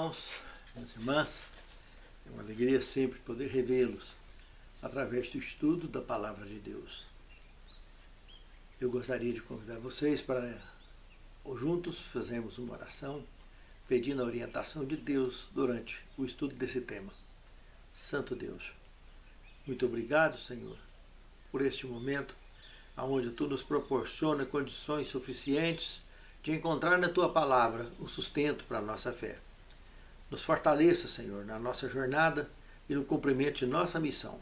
irmãos, minhas irmãs, é uma alegria sempre poder revê-los através do estudo da Palavra de Deus. Eu gostaria de convidar vocês para juntos fazermos uma oração pedindo a orientação de Deus durante o estudo desse tema. Santo Deus, muito obrigado, Senhor, por este momento onde Tu nos proporciona condições suficientes de encontrar na Tua Palavra o sustento para a nossa fé. Nos fortaleça, Senhor, na nossa jornada e no cumprimento de nossa missão.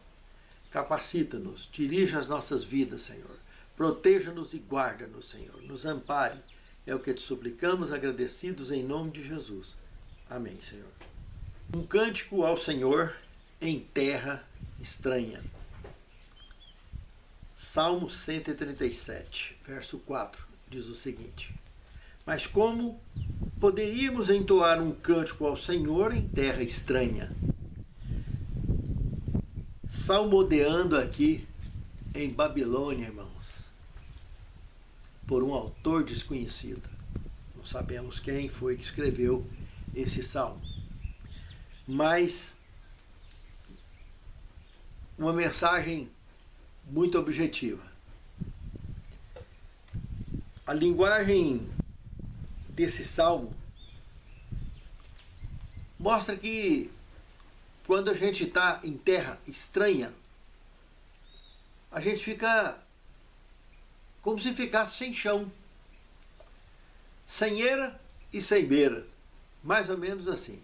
Capacita-nos, dirija as nossas vidas, Senhor. Proteja-nos e guarda-nos, Senhor. Nos ampare. É o que te suplicamos, agradecidos em nome de Jesus. Amém, Senhor. Um cântico ao Senhor em terra estranha. Salmo 137, verso 4, diz o seguinte: Mas como poderíamos entoar um cântico ao Senhor em terra estranha? Salmodeando aqui em Babilônia, irmãos, por um autor desconhecido. Não sabemos quem foi que escreveu esse salmo. Mas uma mensagem muito objetiva. A linguagem desse salmo mostra que quando a gente está em terra estranha, a gente fica como se ficasse sem chão, sem eira e sem beira, mais ou menos assim.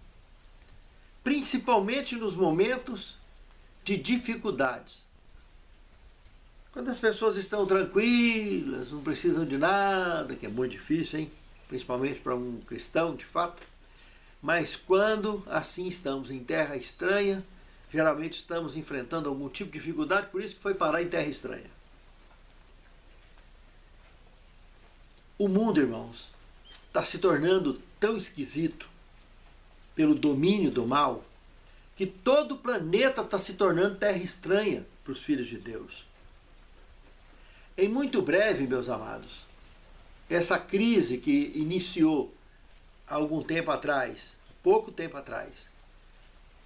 Principalmente nos momentos de dificuldades. Quando as pessoas estão tranquilas, não precisam de nada, que é muito difícil, hein? Principalmente para um cristão, de fato. Mas quando assim estamos em terra estranha, geralmente estamos enfrentando algum tipo de dificuldade, por isso que foi parar em terra estranha. O mundo, irmãos, está se tornando tão esquisito pelo domínio do mal, que todo o planeta está se tornando terra estranha para os filhos de Deus. Em muito breve, meus amados, essa crise que iniciou há algum tempo atrás, pouco tempo atrás,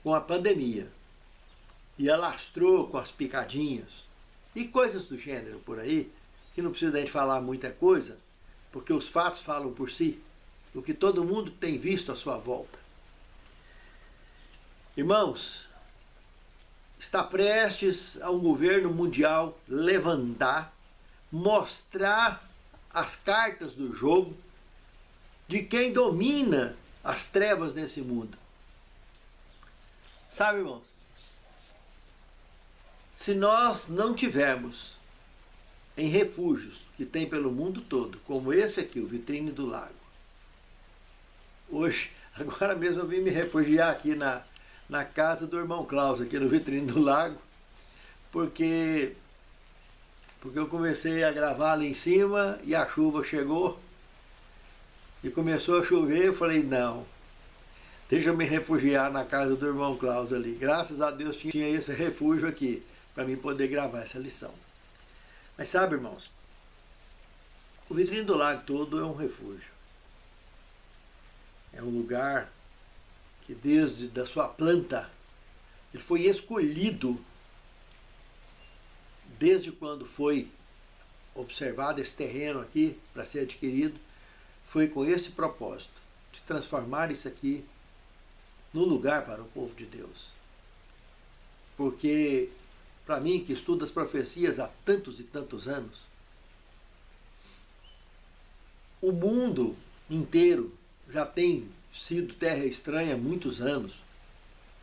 com a pandemia, e alastrou com as picadinhas e coisas do gênero por aí, que não precisa a gente falar muita coisa, porque os fatos falam por si, o que todo mundo tem visto à sua volta. Irmãos, está prestes a um governo mundial levantar, mostrar as cartas do jogo de quem domina as trevas desse mundo. Sabe, irmãos, se nós não tivermos em refúgios que tem pelo mundo todo, como esse aqui, o Vitrine do Lago, hoje, agora mesmo eu vim me refugiar aqui na casa do irmão Klaus, aqui no Vitrine do Lago, porque eu comecei a gravar ali em cima e a chuva chegou e começou a chover. Eu falei, não, deixa eu me refugiar na casa do irmão Klaus ali. Graças a Deus tinha esse refúgio aqui para mim poder gravar essa lição. Mas sabe, irmãos, o Vitrine do Lago todo é um refúgio. É um lugar que desde da sua planta ele foi escolhido. Desde quando foi observado esse terreno aqui para ser adquirido, foi com esse propósito, de transformar isso aqui num lugar para o povo de Deus. Porque, para mim, que estudo as profecias há tantos e tantos anos, o mundo inteiro já tem sido terra estranha há muitos anos,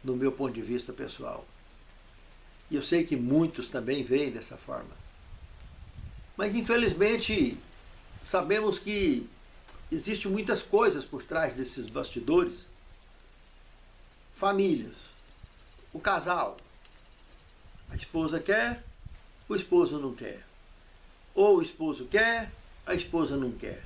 no meu ponto de vista pessoal. E eu sei que muitos também veem dessa forma. Mas, infelizmente, sabemos que existem muitas coisas por trás desses bastidores. Famílias, o casal. A esposa quer, o esposo não quer. Ou o esposo quer, a esposa não quer.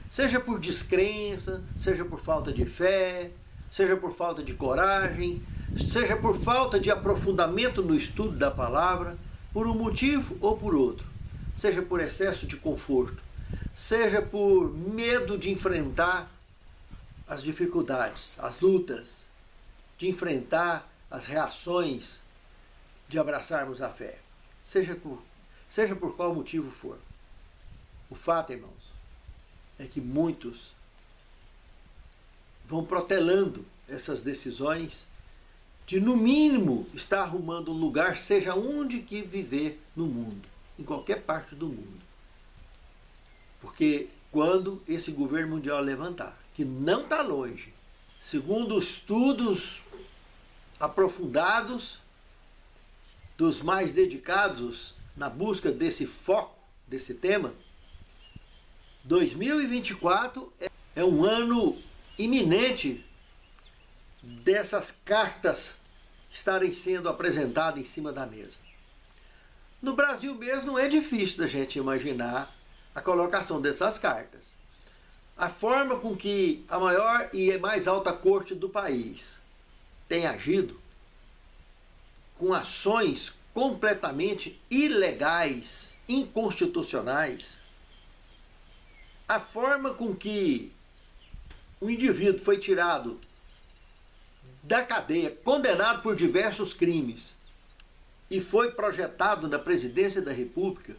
Seja por descrença, seja por falta de fé, seja por falta de coragem, seja por falta de aprofundamento no estudo da palavra, por um motivo ou por outro, seja por excesso de conforto, seja por medo de enfrentar as dificuldades, as lutas, de enfrentar as reações, de abraçarmos a fé, seja por qual motivo for. O fato, irmãos, é que muitos vão protelando essas decisões de, no mínimo, estar arrumando um lugar, seja onde que viver no mundo, em qualquer parte do mundo. Porque quando esse governo mundial levantar, que não está longe, segundo estudos aprofundados dos mais dedicados na busca desse foco, desse tema, 2024 é um ano iminente dessas cartas estarem sendo apresentadas em cima da mesa. No Brasil mesmo não é difícil da gente imaginar a colocação dessas cartas. A forma com que a maior e mais alta corte do país tem agido, com ações completamente ilegais, inconstitucionais, a forma com que o indivíduo foi tirado da cadeia, condenado por diversos crimes, e foi projetado na presidência da República,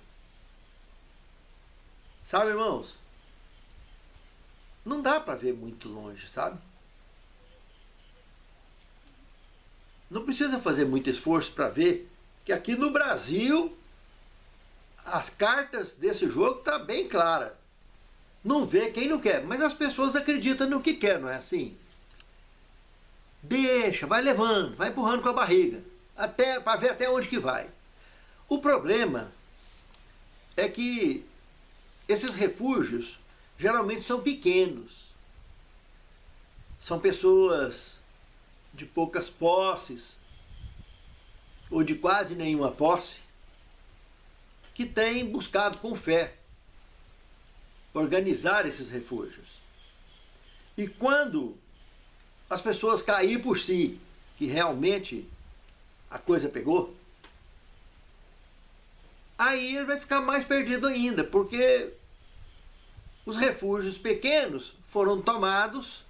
sabe, irmãos? Não dá para ver muito longe, sabe? Não precisa fazer muito esforço para ver que aqui no Brasil as cartas desse jogo estão bem claras. Não vê quem não quer, mas as pessoas acreditam no que quer, não é assim? Deixa, vai levando, vai empurrando com a barriga, até para ver até onde que vai. O problema é que esses refúgios geralmente são pequenos. São pessoas de poucas posses, ou de quase nenhuma posse, que têm buscado com fé organizar esses refúgios. E quando as pessoas caírem por si, que realmente a coisa pegou, aí ele vai ficar mais perdido ainda, porque os refúgios pequenos foram tomados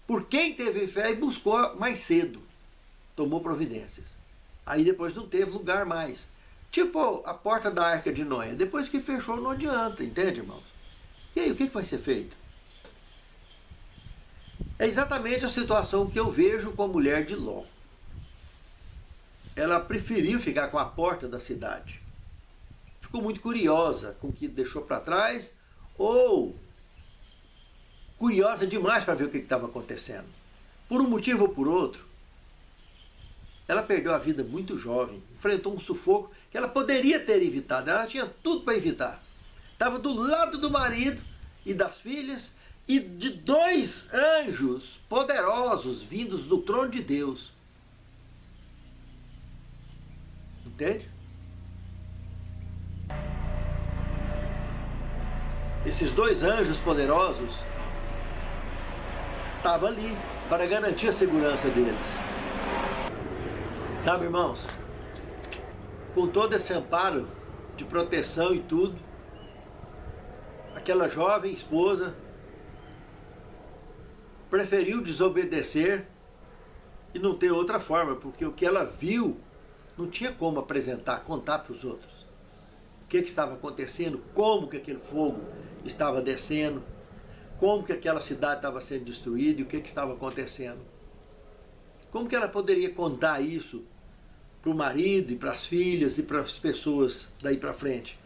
por quem teve fé e buscou mais cedo, tomou providências. Aí depois não teve lugar mais. Tipo a porta da Arca de Noé, depois que fechou não adianta, entende, irmãos? E aí, o que vai ser feito? É exatamente a situação que eu vejo com a mulher de Ló. Ela preferiu ficar com a porta da cidade. Ficou muito curiosa com o que deixou para trás, ou curiosa demais para ver o que estava acontecendo. Por um motivo ou por outro, ela perdeu a vida muito jovem, enfrentou um sufoco que ela poderia ter evitado, ela tinha tudo para evitar. Estava do lado do marido e das filhas e de 2 anjos poderosos vindos do trono de Deus. Entende? Esses 2 anjos poderosos estavam ali para garantir a segurança deles. Sabe, irmãos, com todo esse amparo de proteção e tudo, aquela jovem esposa preferiu desobedecer e não ter outra forma, porque o que ela viu não tinha como apresentar, contar para os outros. O que estava acontecendo, como que aquele fogo estava descendo, como que aquela cidade estava sendo destruída e o que estava acontecendo. Como que ela poderia contar isso para o marido e para as filhas e para as pessoas daí para frente?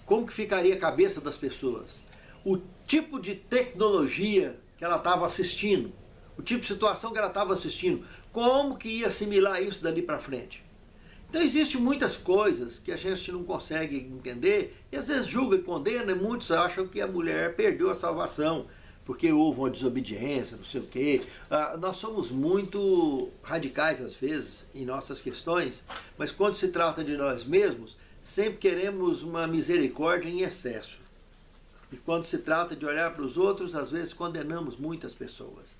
Como que ficaria a cabeça das pessoas? O tipo de tecnologia que ela estava assistindo, o tipo de situação que ela estava assistindo, como que ia assimilar isso dali para frente? Então existem muitas coisas que a gente não consegue entender e às vezes julga e condena, e muitos acham que a mulher perdeu a salvação porque houve uma desobediência, não sei o quê. Nós somos muito radicais às vezes em nossas questões, mas quando se trata de nós mesmos, sempre queremos uma misericórdia em excesso. E quando se trata de olhar para os outros, às vezes condenamos muitas pessoas.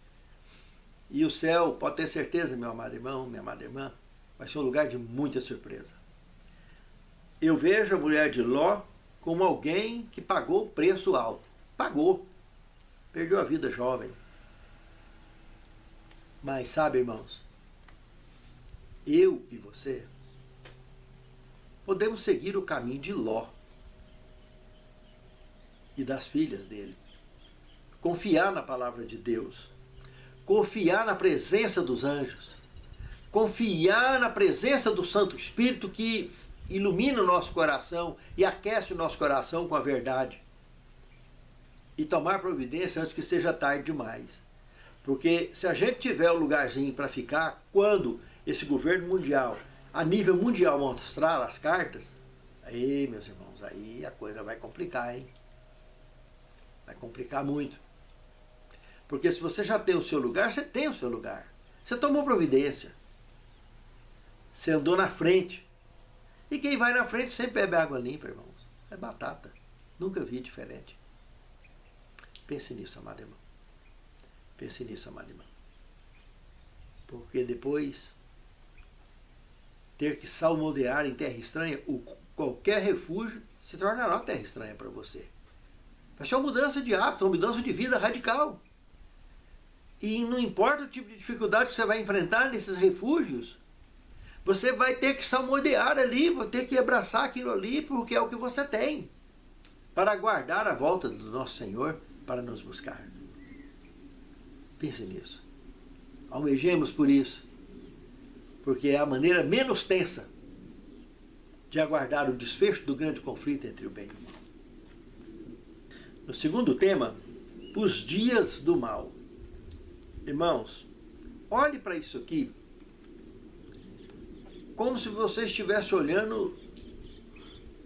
E o céu, pode ter certeza, meu amado irmão, minha amada irmã, vai ser um lugar de muita surpresa. Eu vejo a mulher de Ló como alguém que pagou o preço alto. Pagou. Perdeu a vida jovem. Mas sabe, irmãos, eu e você podemos seguir o caminho de Ló e das filhas dele. Confiar na palavra de Deus, confiar na presença dos anjos, confiar na presença do Santo Espírito que ilumina o nosso coração e aquece o nosso coração com a verdade. E tomar providência antes que seja tarde demais. Porque se a gente tiver um lugarzinho para ficar, quando esse governo mundial, a nível mundial, mostrar as cartas, aí, meus irmãos, aí a coisa vai complicar, hein? Vai complicar muito. Porque se você já tem o seu lugar, você tem o seu lugar. Você tomou providência. Você andou na frente. E quem vai na frente sempre bebe água limpa, irmãos. É batata. Nunca vi diferente. Pense nisso, amado irmão. Pense nisso, amado irmão. Porque depois, ter que salmodear em terra estranha, qualquer refúgio se tornará uma terra estranha para você. Vai ser uma mudança de hábito, uma mudança de vida radical. E não importa o tipo de dificuldade que você vai enfrentar nesses refúgios, você vai ter que salmodear ali, vai ter que abraçar aquilo ali, porque é o que você tem, para aguardar a volta do nosso Senhor para nos buscar. Pense nisso. Almejemos por isso, porque é a maneira menos tensa de aguardar o desfecho do grande conflito entre o bem e o mal. No segundo tema, os dias do mal. Irmãos, olhe para isso aqui como se você estivesse olhando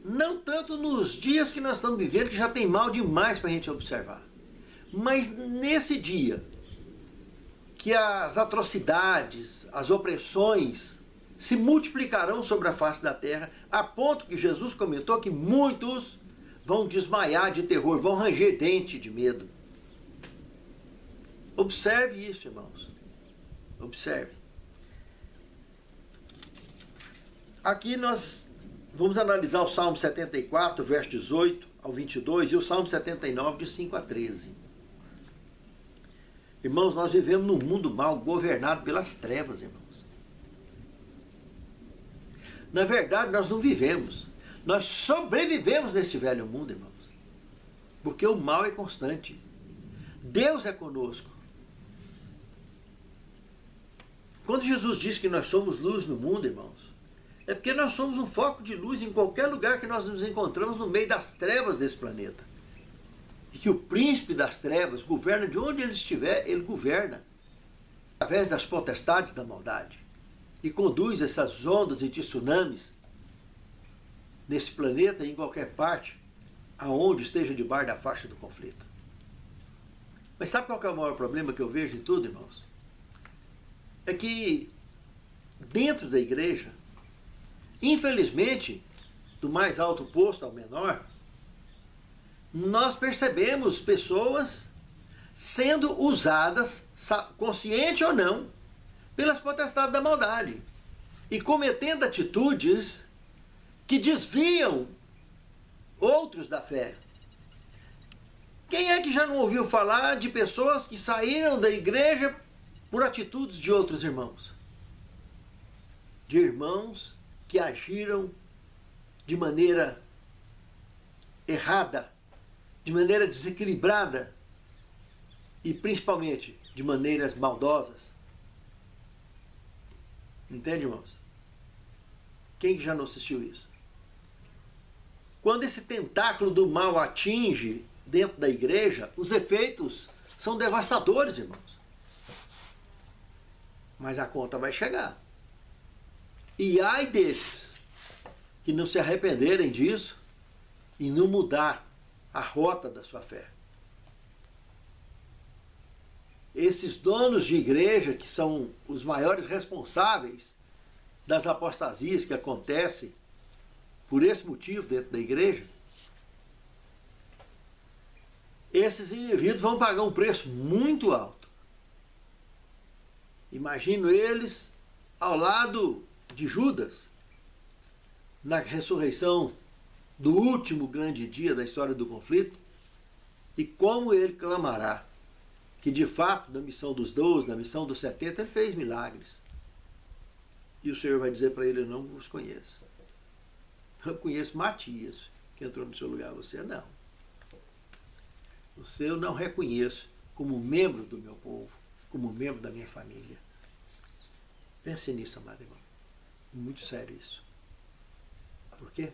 não tanto nos dias que nós estamos vivendo, que já tem mal demais para a gente observar, mas nesse dia que as atrocidades, as opressões se multiplicarão sobre a face da terra, a ponto que Jesus comentou que muitos vão desmaiar de terror, vão ranger dente de medo. Observe isso, irmãos. Observe. Aqui nós vamos analisar o Salmo 74, verso 18 ao 22, e o Salmo 79, de 5 a 13. Irmãos, nós vivemos num mundo mal, governado pelas trevas, irmãos. Na verdade, nós não vivemos. Nós sobrevivemos nesse velho mundo, irmãos. Porque o mal é constante. Deus é conosco. Quando Jesus diz que nós somos luz no mundo, irmãos, é porque nós somos um foco de luz em qualquer lugar que nós nos encontramos no meio das trevas desse planeta. E que o príncipe das trevas governa de onde ele estiver, ele governa através das potestades da maldade e conduz essas ondas e tsunamis nesse planeta e em qualquer parte aonde esteja debaixo da faixa do conflito. Mas sabe qual que é o maior problema que eu vejo em tudo, irmãos? É que dentro da igreja, infelizmente, do mais alto posto ao menor, nós percebemos pessoas sendo usadas, consciente ou não, pelas potestades da maldade e cometendo atitudes que desviam outros da fé. Quem é que já não ouviu falar de pessoas que saíram da igreja por atitudes de outros irmãos? De irmãos que agiram de maneira errada, de maneira desequilibrada e principalmente de maneiras maldosas. Entende, irmãos? Quem que já não assistiu isso? Quando esse tentáculo do mal atinge dentro da igreja, os efeitos são devastadores, irmãos. Mas a conta vai chegar. E ai desses que não se arrependerem disso e não mudar a rota da sua fé. Esses donos de igreja, que são os maiores responsáveis das apostasias que acontecem por esse motivo dentro da igreja, esses indivíduos vão pagar um preço muito alto. Imagino eles ao lado de Judas, na ressurreição do último grande dia da história do conflito, e como ele clamará: que de fato, na missão dos 12, na missão dos 70, ele fez milagres. E o Senhor vai dizer para ele: eu não vos conheço. Eu conheço Matias, que entrou no seu lugar, você não. Você eu não reconheço como membro do meu povo, como membro da minha família. Pense nisso, amado irmão. Muito sério isso. Por quê?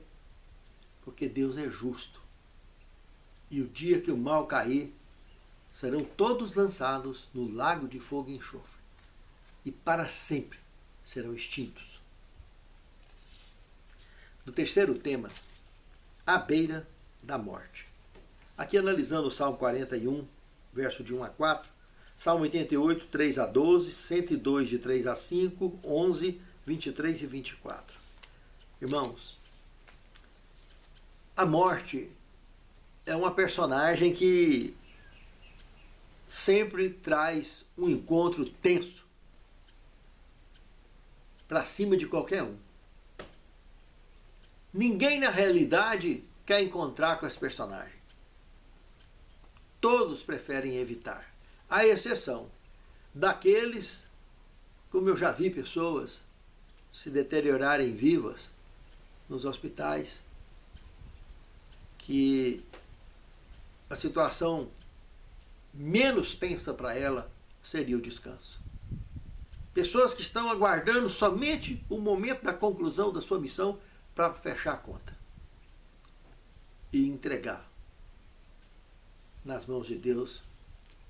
Porque Deus é justo. E o dia que o mal cair, serão todos lançados no lago de fogo e enxofre. E para sempre serão extintos. No terceiro tema, à beira da morte. Aqui analisando o Salmo 41, verso de 1 a 4, Salmo 88, 3 a 12, 102, de 3 a 5, 11, 23 e 24. Irmãos, a morte é uma personagem que sempre traz um encontro tenso para cima de qualquer um. Ninguém na realidade quer encontrar com esse personagem. Todos preferem evitar, à exceção daqueles, como eu já vi pessoas se deteriorarem vivas nos hospitais, que a situação menos tensa para ela seria o descanso. Pessoas que estão aguardando somente o momento da conclusão da sua missão para fechar a conta e entregar nas mãos de Deus,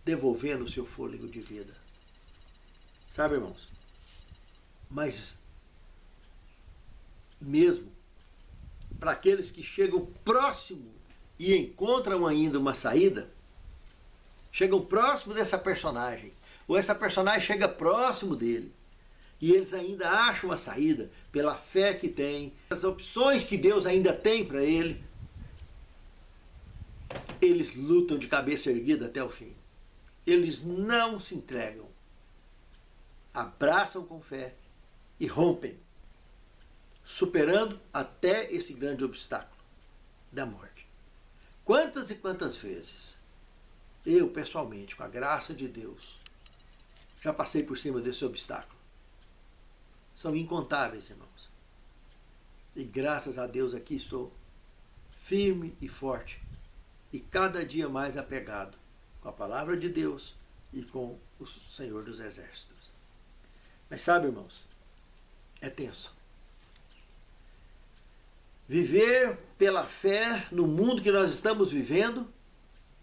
devolvendo o seu fôlego de vida. Sabe, irmãos? Mas mesmo para aqueles que chegam próximo e encontram ainda uma saída, chegam próximo dessa personagem, ou essa personagem chega próximo dele, e eles ainda acham a saída pela fé que tem, as opções que Deus ainda tem para ele, eles lutam de cabeça erguida até o fim. Eles não se entregam, abraçam com fé e rompem, superando até esse grande obstáculo da morte. Quantas e quantas vezes eu, pessoalmente, com a graça de Deus, já passei por cima desse obstáculo. São incontáveis, irmãos. E graças a Deus aqui estou, firme e forte, e cada dia mais apegado com a palavra de Deus e com o Senhor dos Exércitos. Mas sabe, irmãos, é tenso. Viver pela fé no mundo que nós estamos vivendo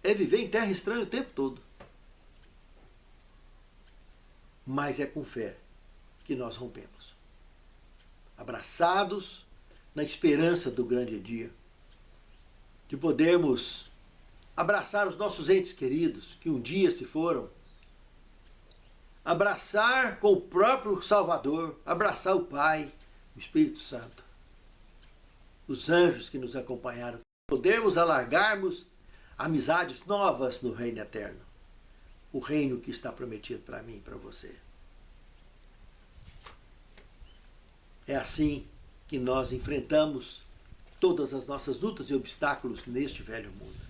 é viver em terra estranha o tempo todo. Mas é com fé que nós rompemos. Abraçados na esperança do grande dia, de podermos abraçar os nossos entes queridos que um dia se foram, abraçar com o próprio Salvador, abraçar o Pai, o Espírito Santo, os anjos que nos acompanharam, podermos alargarmos amizades novas no reino eterno, o reino que está prometido para mim e para você. É assim que nós enfrentamos todas as nossas lutas e obstáculos neste velho mundo.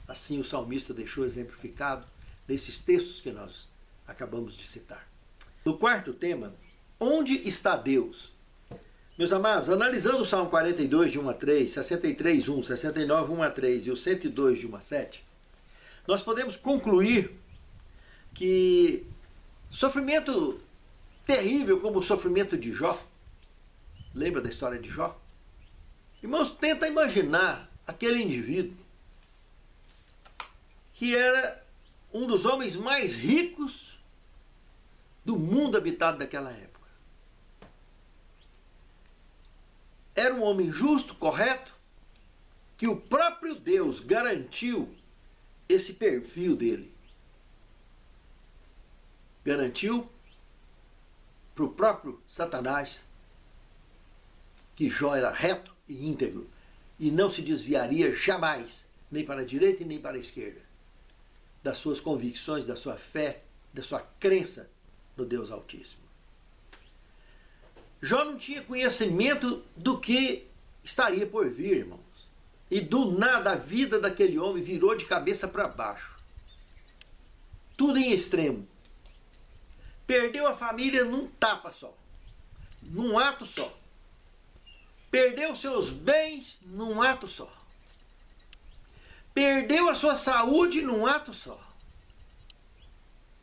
Assim o salmista deixou exemplificado nesses textos que nós acabamos de citar. No quarto tema, onde está Deus? Meus amados, analisando o Salmo 42, de 1 a 3, 63, 1, 69, 1 a 3 e o 102, de 1 a 7, nós podemos concluir que sofrimento terrível como o sofrimento de Jó, lembra da história de Jó? Irmãos, tenta imaginar aquele indivíduo que era um dos homens mais ricos do mundo habitado daquela época. Era um homem justo, correto, que o próprio Deus garantiu esse perfil dele. Garantiu para o próprio Satanás que Jó era reto e íntegro e não se desviaria jamais, nem para a direita e nem para a esquerda, das suas convicções, da sua fé, da sua crença no Deus Altíssimo. Jó não tinha conhecimento do que estaria por vir, irmãos. E do nada a vida daquele homem virou de cabeça para baixo. tudo em extremo. Perdeu a família num tapa só, num ato só. Perdeu seus bens num ato só. Perdeu a sua saúde num ato só.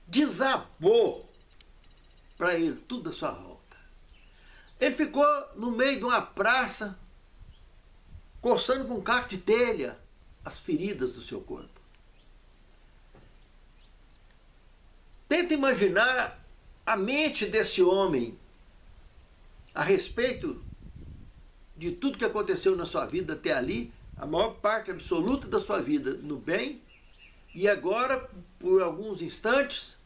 Desabou para ele tudo à sua volta. Ele ficou no meio de uma praça, coçando com um caco de telha as feridas do seu corpo. Tenta imaginar a mente desse homem a respeito de tudo que aconteceu na sua vida até ali, a maior parte absoluta da sua vida no bem, e agora, por alguns instantes,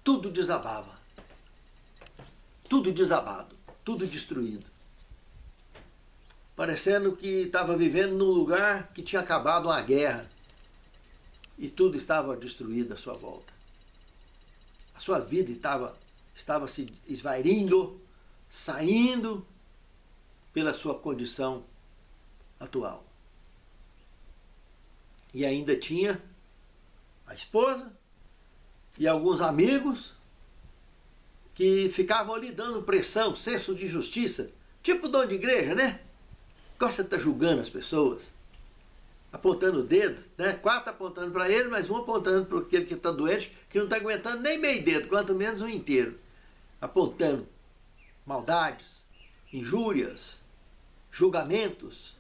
tudo desabava. Tudo desabado, tudo destruído. Parecendo que estava vivendo num lugar que tinha acabado uma guerra e tudo estava destruído à sua volta. A sua vida estava se esvairindo, saindo pela sua condição atual. E ainda tinha a esposa e alguns amigos que ficavam ali dando pressão, senso de justiça, tipo dono de igreja, né? Gosta de estar julgando as pessoas, apontando o dedo, né? 4 apontando para ele, mas um apontando para aquele que está doente, que não está aguentando nem meio dedo, quanto menos um inteiro. Apontando maldades, injúrias, julgamentos.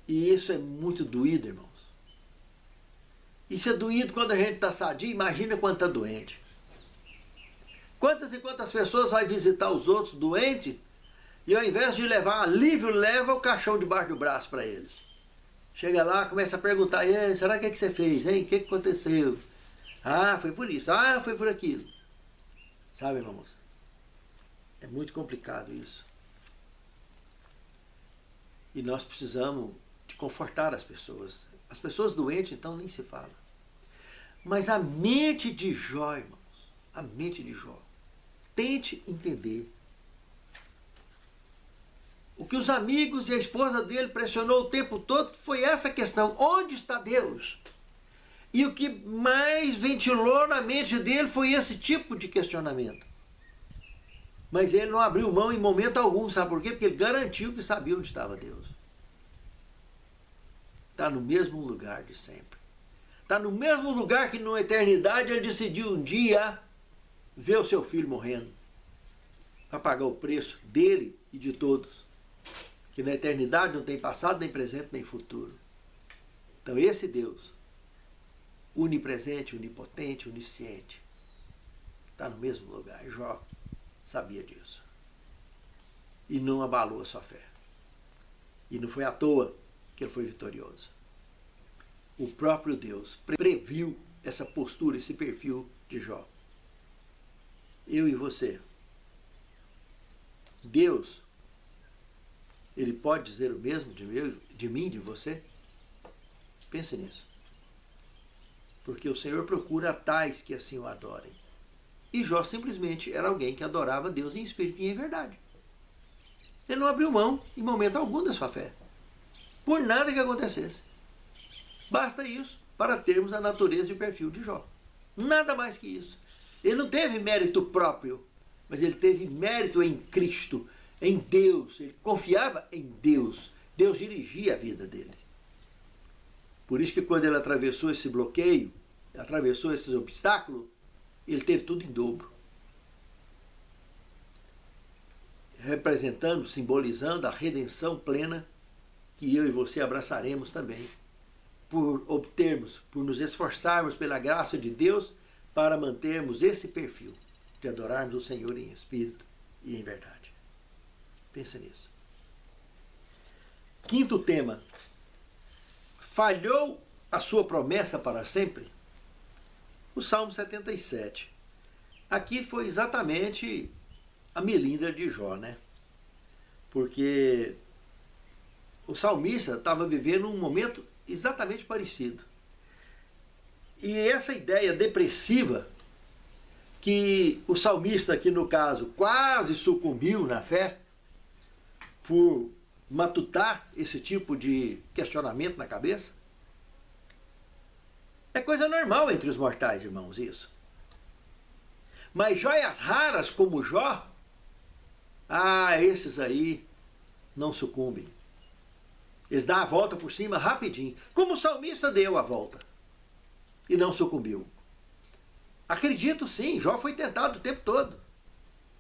E isso é muito doído, irmãos. Isso é doído quando a gente está sadio, imagina quando está doente. Quantas e quantas pessoas vai visitar os outros doentes e ao invés de levar alívio, leva o caixão debaixo do braço para eles. Chega lá, começa a perguntar, será que você fez? Hein? O que aconteceu? Ah, foi por isso. Ah, foi por aquilo. Sabe, irmãos? É muito complicado isso. E nós precisamos de confortar as pessoas. As pessoas doentes, então, nem se fala. Mas a mente de Jó, irmãos, a mente de Jó, tente entender. O que os amigos e a esposa dele pressionou o tempo todo foi essa questão: onde está Deus? E o que mais ventilou na mente dele foi esse tipo de questionamento. Mas ele não abriu mão em momento algum, sabe por quê? Porque ele garantiu que sabia onde estava Deus. Está no mesmo lugar de sempre. Está no mesmo lugar que na eternidade ele decidiu um dia ver o seu filho morrendo, para pagar o preço dele e de todos. Que na eternidade não tem passado, nem presente, nem futuro. Então esse Deus, onipresente, onipotente, onisciente, está no mesmo lugar. Jó sabia disso. E não abalou a sua fé. E não foi à toa que ele foi vitorioso. O próprio Deus previu essa postura, esse perfil de Jó. Eu e você. Deus, ele pode dizer o mesmo de mim, de você? Pense nisso. Porque o Senhor procura tais que assim o adorem. E Jó simplesmente era alguém que adorava Deus em espírito e em verdade. Ele não abriu mão em momento algum da sua fé. Por nada que acontecesse. Basta isso para termos a natureza e o perfil de Jó. Nada mais que isso. Ele não teve mérito próprio, mas ele teve mérito em Cristo, em Deus. Ele confiava em Deus. Deus dirigia a vida dele. Por isso que quando ele atravessou esse bloqueio, atravessou esses obstáculos, ele teve tudo em dobro. Representando, simbolizando a redenção plena que eu e você abraçaremos também. Por obtermos, por nos esforçarmos pela graça de Deus para mantermos esse perfil de adorarmos o Senhor em espírito e em verdade. Pensa nisso. Quinto tema. Falhou a sua promessa para sempre? O Salmo 77. Aqui foi exatamente a melindra de Jó, né? Porque o salmista estava vivendo um momento exatamente parecido. E essa ideia depressiva que o salmista aqui no caso quase sucumbiu na fé por matutar esse tipo de questionamento na cabeça, É coisa normal entre os mortais, irmãos, isso. Mas joias raras como Jó, esses aí não sucumbem. Eles dão a volta por cima rapidinho, como o salmista deu a volta e não sucumbiu. Acredito sim, Jó foi tentado o tempo todo,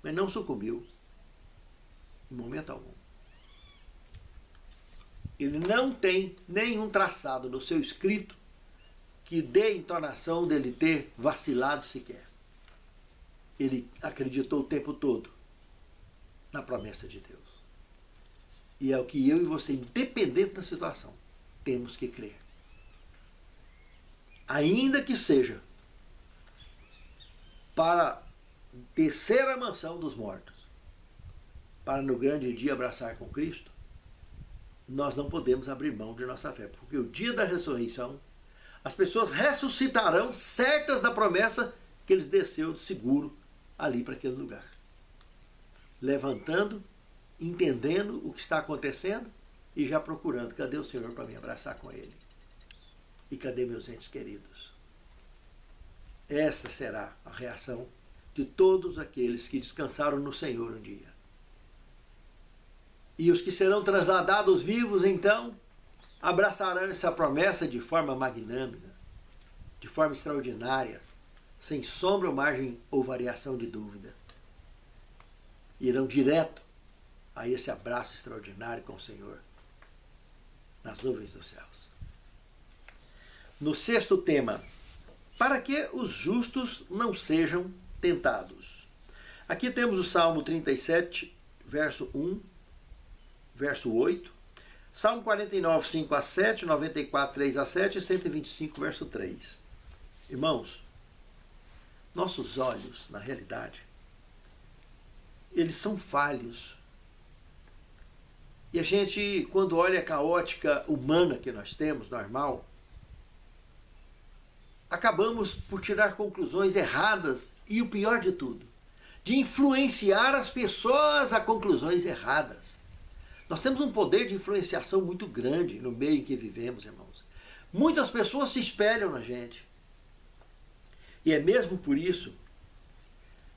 mas não sucumbiu em momento algum. Ele não tem nenhum traçado no seu escrito que dê entonação dele ter vacilado sequer. Ele acreditou o tempo todo na promessa de Deus. E é o que eu e você, independente da situação, temos que crer. Ainda que seja para descer à mansão dos mortos, para no grande dia abraçar com Cristo, nós não podemos abrir mão de nossa fé, porque o dia da ressurreição, as pessoas ressuscitarão certas da promessa que eles desceu seguro ali para aquele lugar. Levantando, entendendo o que está acontecendo e já procurando, cadê o Senhor para me abraçar com Ele? E cadê meus entes queridos? Esta será a reação de todos aqueles que descansaram no Senhor um dia. E os que serão transladados vivos, então, abraçarão essa promessa de forma magnânima, de forma extraordinária, sem sombra ou margem ou variação de dúvida. Irão direto a esse abraço extraordinário com o Senhor, nas nuvens dos céus. No sexto tema, para que os justos não sejam tentados. Aqui temos o Salmo 37, verso 1, verso 8, Salmo 49, 5 a 7, 94, 3 a 7 e 125, verso 3. Irmãos, nossos olhos, na realidade, eles são falhos. E a gente, quando olha a caótica humana que nós temos, normal, acabamos por tirar conclusões erradas e o pior de tudo, de influenciar as pessoas a conclusões erradas. Nós temos um poder de influenciação muito grande no meio em que vivemos, irmãos. Muitas pessoas se espelham na gente. E é mesmo por isso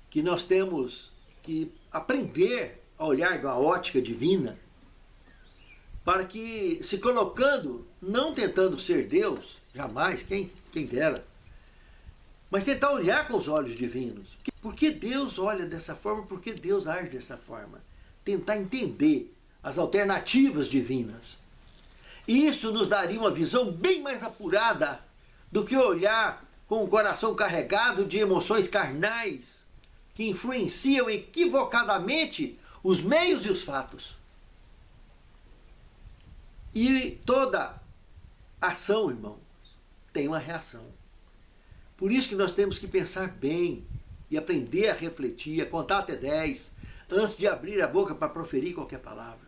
que nós temos que aprender a olhar de uma ótica divina, para que, se colocando, não tentando ser Deus, jamais, quem dera, mas tentar olhar com os olhos divinos. Por que Deus olha dessa forma? Por que Deus age dessa forma? Tentar entender as alternativas divinas. E isso nos daria uma visão bem mais apurada do que olhar com o coração carregado de emoções carnais que influenciam equivocadamente os meios e os fatos. E toda ação, irmão, tem uma reação. Por isso que nós temos que pensar bem e aprender a refletir, a contar até 10, antes de abrir a boca para proferir qualquer palavra.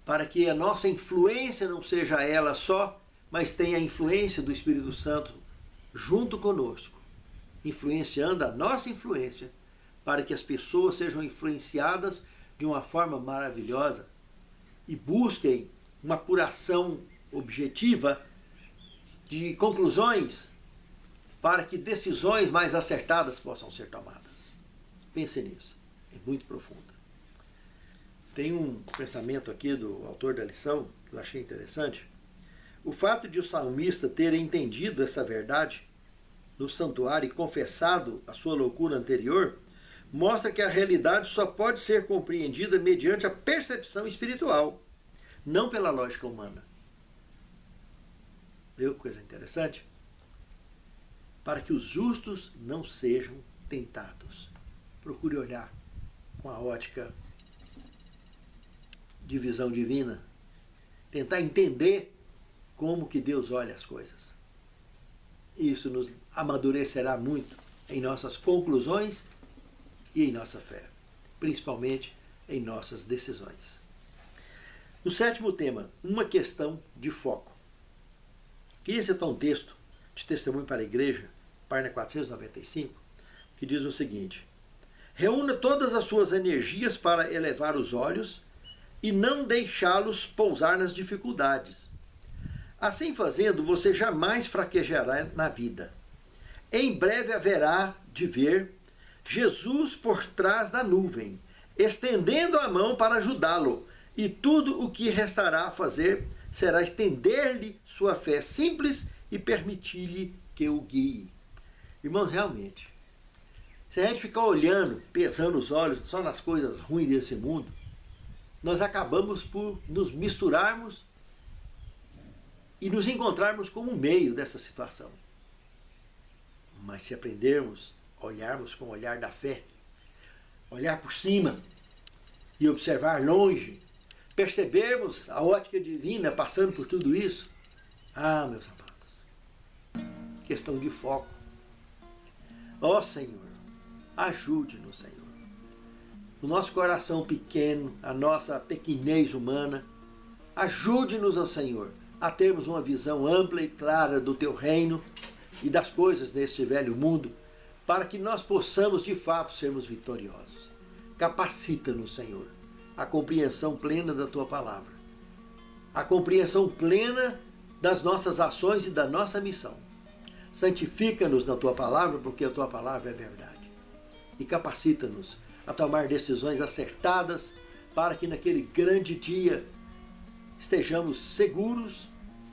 Para que a nossa influência não seja ela só, mas tenha a influência do Espírito Santo junto conosco, influenciando a nossa influência, para que as pessoas sejam influenciadas de uma forma maravilhosa e busquem uma apuração objetiva de conclusões para que decisões mais acertadas possam ser tomadas. Pense nisso, é muito profundo. Tem um pensamento aqui do autor da lição que eu achei interessante. O fato de o salmista ter entendido essa verdade no santuário e confessado a sua loucura anterior mostra que a realidade só pode ser compreendida mediante a percepção espiritual, não pela lógica humana. Viu que coisa interessante? Para que os justos não sejam tentados. Procure olhar com a ótica de visão divina, tentar entender como que Deus olha as coisas. Isso nos amadurecerá muito em nossas conclusões e em nossa fé, principalmente em nossas decisões. No sétimo tema, uma questão de foco. Queria citar um texto de Testemunho para a Igreja, página 495, que diz o seguinte: reúna todas as suas energias para elevar os olhos e não deixá-los pousar nas dificuldades. Assim fazendo, você jamais fraquejará na vida. Em breve haverá de ver Jesus por trás da nuvem, estendendo a mão para ajudá-lo, e tudo o que restará a fazer será estender-lhe sua fé simples e permitir-lhe que o guie. Irmãos, realmente, se a gente ficar olhando, pesando os olhos só nas coisas ruins desse mundo, nós acabamos por nos misturarmos e nos encontrarmos como meio dessa situação. Mas se aprendermos, olharmos com o olhar da fé, olhar por cima e observar longe, percebermos a ótica divina passando por tudo isso, meus amados, questão de foco. Ó Senhor, ajude-nos, Senhor. O nosso coração pequeno, a nossa pequenez humana, ajude-nos, ó Senhor, a termos uma visão ampla e clara do Teu reino e das coisas deste velho mundo, para que nós possamos de fato sermos vitoriosos. Capacita-nos, Senhor, a compreensão plena da Tua palavra, a compreensão plena das nossas ações e da nossa missão. Santifica-nos na Tua palavra, porque a Tua palavra é verdade. E capacita-nos a tomar decisões acertadas, para que naquele grande dia estejamos seguros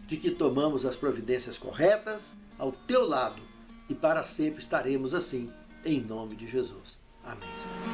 de que tomamos as providências corretas ao Teu lado, e para sempre estaremos assim, em nome de Jesus. Amém.